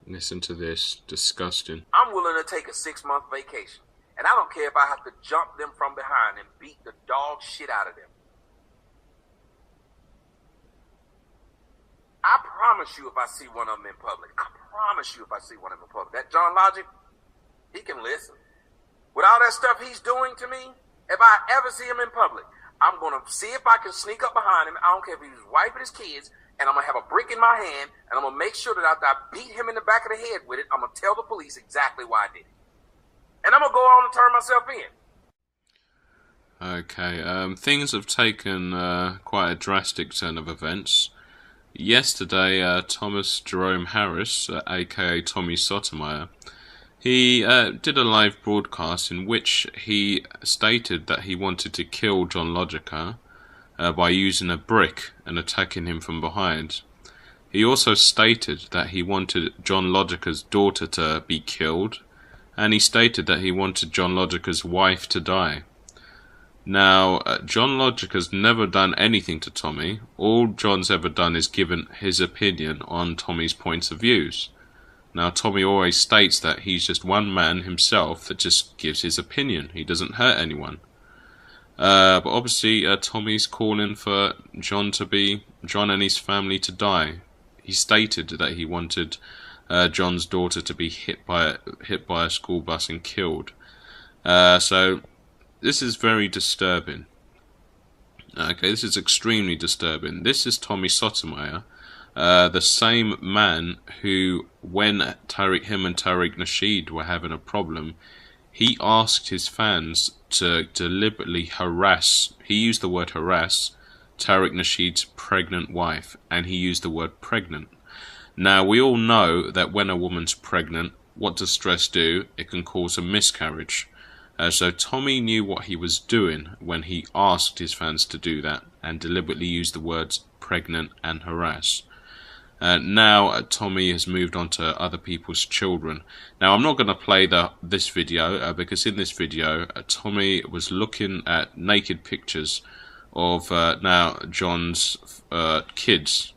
Listen to this. Disgusting. I'm willing to take a 6-month vacation. And I don't care if I have to jump them from behind and beat the dog shit out of them. I promise you if I see one of them in public, that John Logic, he can listen. With all that stuff he's doing to me, if I ever see him in public, I'm going to see if I can sneak up behind him. I don't care if he's wiping his kids, and I'm going to have a brick in my hand, and I'm going to make sure that after I beat him in the back of the head with it, I'm going to tell the police exactly why I did it. And I'm going to go on and turn myself in. Okay, things have taken quite a drastic turn of events. Yesterday, Thomas Jerome Harris, aka Tommy Sotomayor, he did a live broadcast in which he stated that he wanted to kill John Logica by using a brick and attacking him from behind. He also stated that he wanted John Logica's daughter to be killed, and he stated that he wanted John Logica's wife to die. Now, John Logica's never done anything to Tommy. All John's ever done is given his opinion on Tommy's points of views. Now, Tommy always states that he's just one man himself that just gives his opinion. He doesn't hurt anyone. But obviously, Tommy's calling for John and his family to die. He stated that he wanted John's daughter to be hit by a school bus and killed. So this is very disturbing. Okay, this is extremely disturbing. This is Tommy Sotomayor, the same man who, when him and Tariq Nasheed were having a problem, he asked his fans to deliberately harass, he used the word harass, Tariq Nasheed's pregnant wife, and he used the word pregnant. Now, we all know that when a woman's pregnant, what does stress do? It can cause a miscarriage. So Tommy knew what he was doing when he asked his fans to do that and deliberately used the words pregnant and harass. Now Tommy has moved on to other people's children. Now I'm not going to play this video because in this video Tommy was looking at naked pictures of now John's kids.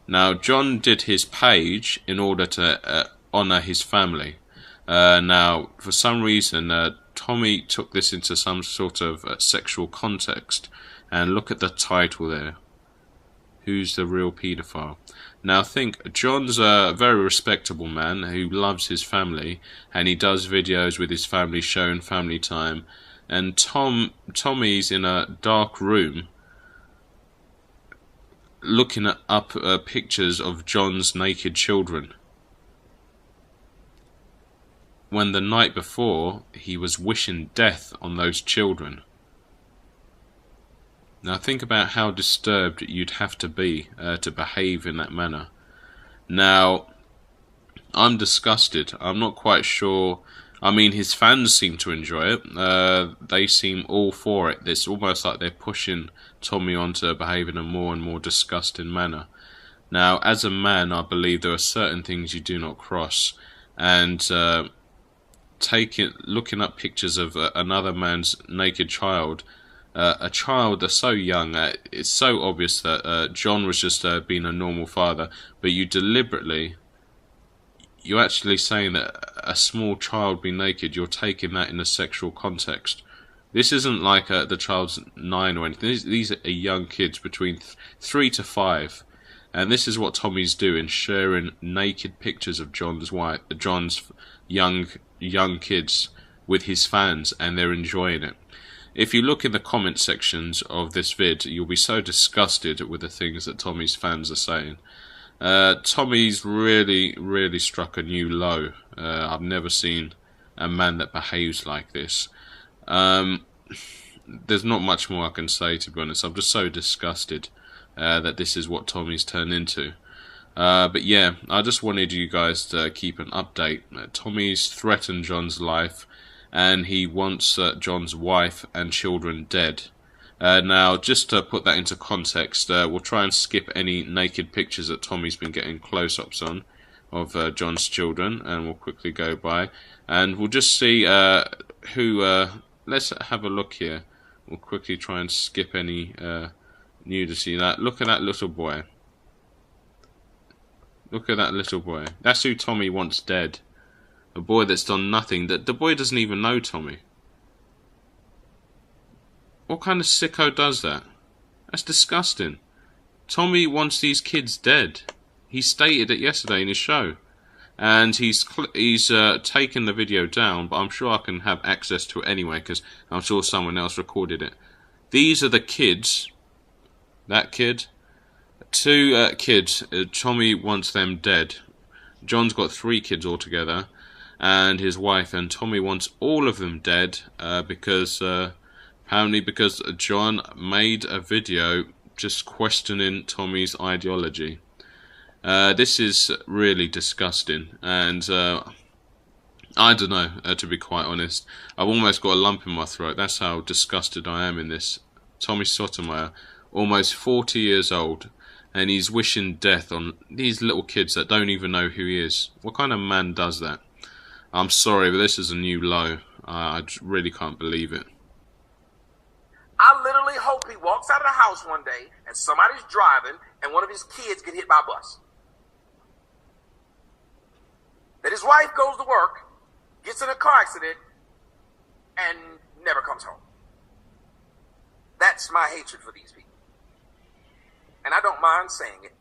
Now John did his page in order to honour his family. Now for some reason Tommy took this into some sort of sexual context, and look at the title there. Who's the real paedophile? Now think, John's a very respectable man who loves his family, and he does videos with his family showing family time, and Tommy's in a dark room looking up pictures of John's naked children, when the night before he was wishing death on those children. Now think about how disturbed you'd have to be to behave in that manner. Now, I'm disgusted. I'm not quite sure. I mean, his fans seem to enjoy it. They seem all for it. It's almost like they're pushing Tommy on to behave in a more and more disgusting manner. Now, as a man, I believe there are certain things you do not cross. And looking up pictures of another man's naked child, a child that's so young, it's so obvious that John was just being a normal father, but you're actually saying that a small child be naked, you're taking that in a sexual context. This isn't like the child's 9 or anything. These are young kids between 3 to 5. And this is what Tommy's doing, sharing naked pictures of John's young kids with his fans, and they're enjoying it. If you look in the comment sections of this vid, you'll be so disgusted with the things that Tommy's fans are saying. Tommy's really struck a new low. I've never seen a man that behaves like this. There's not much more I can say, to be honest. I'm just so disgusted that this is what Tommy's turned into. But yeah, I just wanted you guys to keep an update. Tommy's threatened John's life, and he wants John's wife and children dead. Now, just to put that into context, we'll try and skip any naked pictures that Tommy's been getting close-ups on of John's children, and we'll quickly go by. And we'll just see who... let's have a look here. We'll quickly try and skip any nudity. Look at that little boy. Look at that little boy. That's who Tommy wants dead. A boy that's done nothing. The boy doesn't even know Tommy. What kind of sicko does that? That's disgusting. Tommy wants these kids dead. He stated it yesterday in his show. And he's taken the video down, but I'm sure I can have access to it anyway, because I'm sure someone else recorded it. These are the kids. That kid. Two kids. Tommy wants them dead. John's got 3 kids altogether, and his wife, and Tommy wants all of them dead, because apparently because John made a video just questioning Tommy's ideology. This is really disgusting, and I don't know, to be quite honest. I've almost got a lump in my throat. That's how disgusted I am in this. Tommy Sotomayor, almost 40 years old, and he's wishing death on these little kids that don't even know who he is. What kind of man does that? I'm sorry, but this is a new low. I really can't believe it. I literally hope he walks out of the house one day and somebody's driving and one of his kids get hit by a bus. That his wife goes to work, gets in a car accident, and never comes home. That's my hatred for these people. And I don't mind saying it.